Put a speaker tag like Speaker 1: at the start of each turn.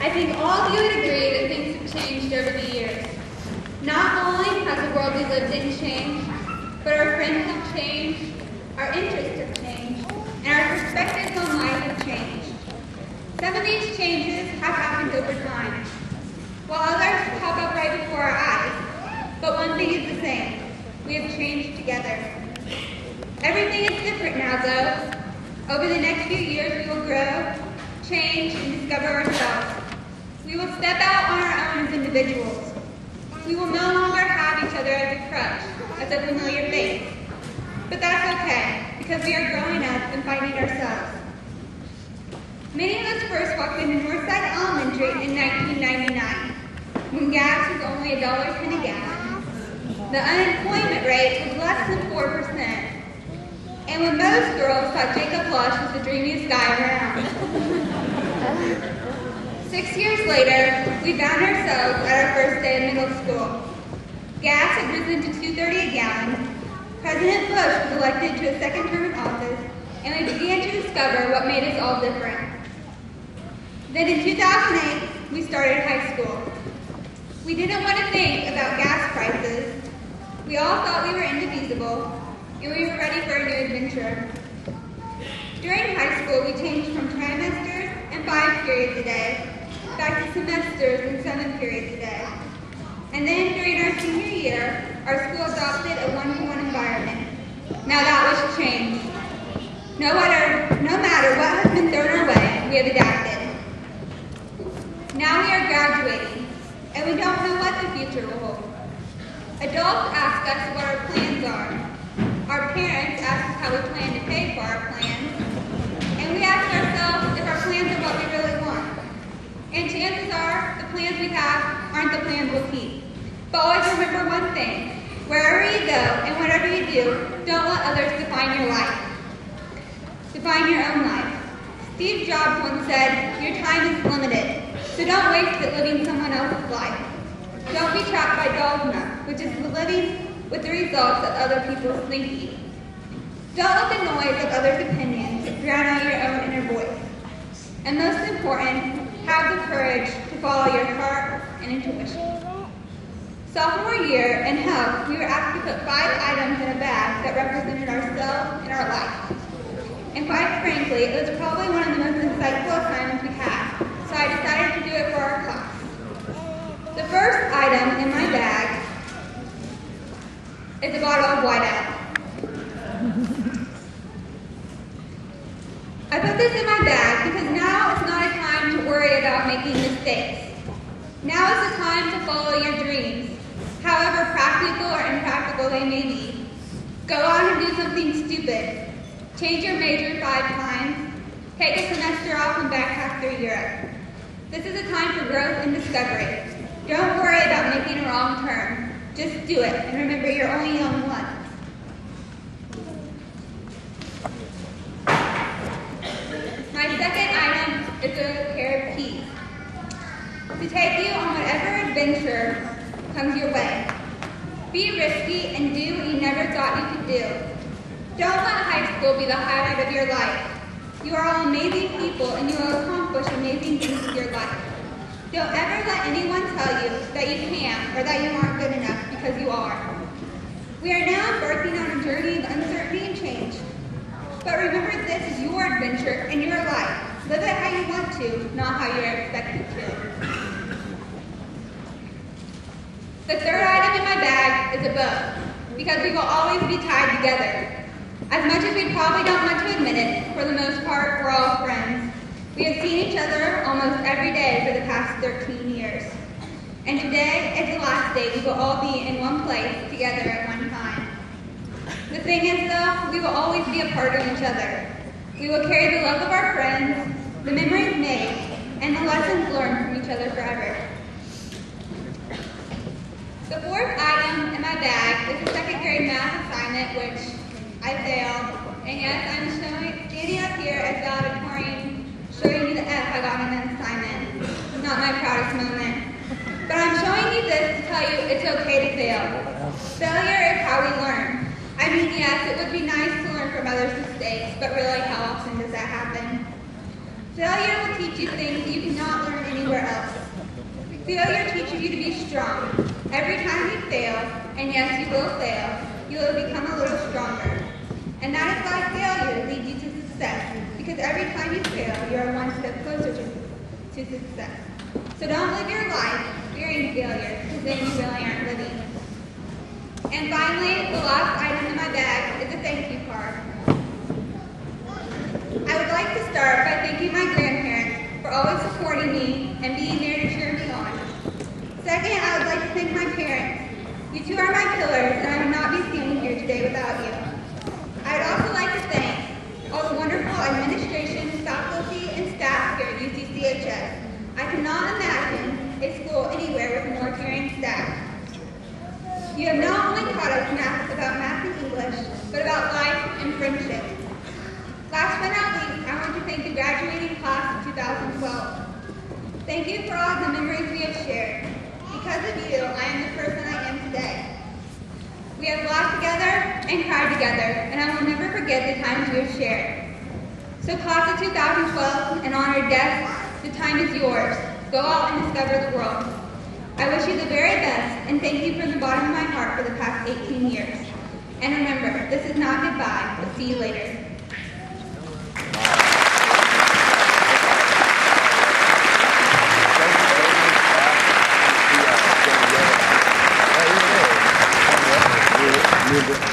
Speaker 1: I think all of you would agree that things have changed over the years. Not only has the world we lived in changed, but our friends have changed, our interests have changed, and our perspectives on life have changed. Some of these changes have happened over time, while others pop up right before our eyes. But one thing is the same. We have changed together. Everything is different now, though. Over the next few years, we will grow, change, and discover ourselves. We will step out on our own as individuals. We will no longer have each other as a crutch, as a familiar face. But that's okay, because we are growing up and finding ourselves. Many of us first walked into Northside Elementary in 1999, when gas was only $1.10 a gallon. The unemployment rate was less than 4%. And when most girls thought Jacob Lush was the dreamiest guy around. 6 years later, we found ourselves at our first day of middle school. Gas had risen to $2.30 a gallon. President Bush was elected to a second term in office, and we began to discover what made us all different. Then in 2008, we started high school. We didn't want to think about gas prices. We all thought we were indivisible, and we were ready for a new adventure. During high school, we changed from trimesters and 5 periods a day, back to semesters and 7 periods a day. And then during our senior year, our school adopted a 1-to-1 environment. Now that was change. No matter what has been thrown our way, we have adapted. Now we are graduating, and we don't know what the future will hold. Adults ask us what our plans are. Our parents ask us how we plan to pay for our plans. And we ask ourselves if our plans are what we really want. And chances are, the plans we have aren't the plans we'll keep. But always remember one thing. Wherever you go and whatever you do, don't let others define your life. Define your own life. Steve Jobs once said, your time is limited, so don't waste it living someone else's life. Don't be trapped by dogma, which is living with the results of other people's thinking. Don't let the noise of others' opinions drown out your own inner voice. And most important, have the courage to follow your heart and intuition. Sophomore year in health, we were asked to put 5 items in a bag that represented ourselves and our life. And quite frankly, it was probably one of the most insightful assignments we had, so I decided to do it for our class. The first item in my bag is a bottle of whiteout. I put this in my bag because now is not a time to worry about making mistakes. Now is the time to follow your dreams, however practical or impractical they may be. Go out and do something stupid. Change your major 5 times. Take a semester off and backpack through Europe. This is a time for growth and discovery. Don't worry about making a wrong turn. Just do it, and remember you're only young once. My second item is a pair of keys to take you on whatever adventure comes your way. Be risky and do what you never thought you could do. Don't let high school be the highlight of your life. You are all amazing people and you will accomplish amazing things with your life. Don't ever let anyone tell you that you can't or that you aren't good enough, because you are. We are now embarking on a journey of uncertainty and change. But remember, this is your adventure and your life. Live it how you want to, not how you're expected to. The third item in my bag is a bow, because we will always be tied together. As much as we probably don't want to admit it, for the most part, we're all friends. We have seen each other almost every day for the past 13 years. And today is the last day we will all be in one place together at one time. The thing is, though, we will always be a part of each other. We will carry the love of our friends, the memories made, and the lessons learned from each other forever. The fourth item in my bag is a second grade math assignment, which I failed. And yes, I'm standing up here as valedictorian, showing you the F I got on that assignment. Not my proudest moment. But I'm showing you this to tell you it's okay to fail. Failure is how we learn. I mean, yes, it would be nice to learn from others' mistakes, but really, how often does that happen? Failure will teach you things you cannot learn anywhere else. Failure teaches you to be strong. Every time you fail, and yes, you will fail, you will become a little stronger. And that is why failure leads you to success, because every time you fail, you are one step closer to success. So don't live your life fearing failure, because then you really aren't living. And finally, the last item in my bag is a thank you card. I would like to start by thanking my grandparents for always supporting me and being there to cheer me on. Second, I would like to thank my parents. You two are my pillars, and I would not be standing here today without you. I would also like to thank all the wonderful administration, faculty, and staff here at UCCHS. I cannot imagine a school anywhere with a more caring staff. You have not only taught us about math and English, but about life and friendship. Last but not least, I want to thank the graduating class of 2012. Thank you for all the memories we have shared. Because of you, I am the person I am today. We have laughed together and cried together, and I will never forget the times we have shared. So class of 2012 and honored guests, the time is yours. Go out and discover the world. I wish you the very best, and thank you from the bottom of my heart for the past 18 years. And remember, this is not goodbye, but see you later.
Speaker 2: Good.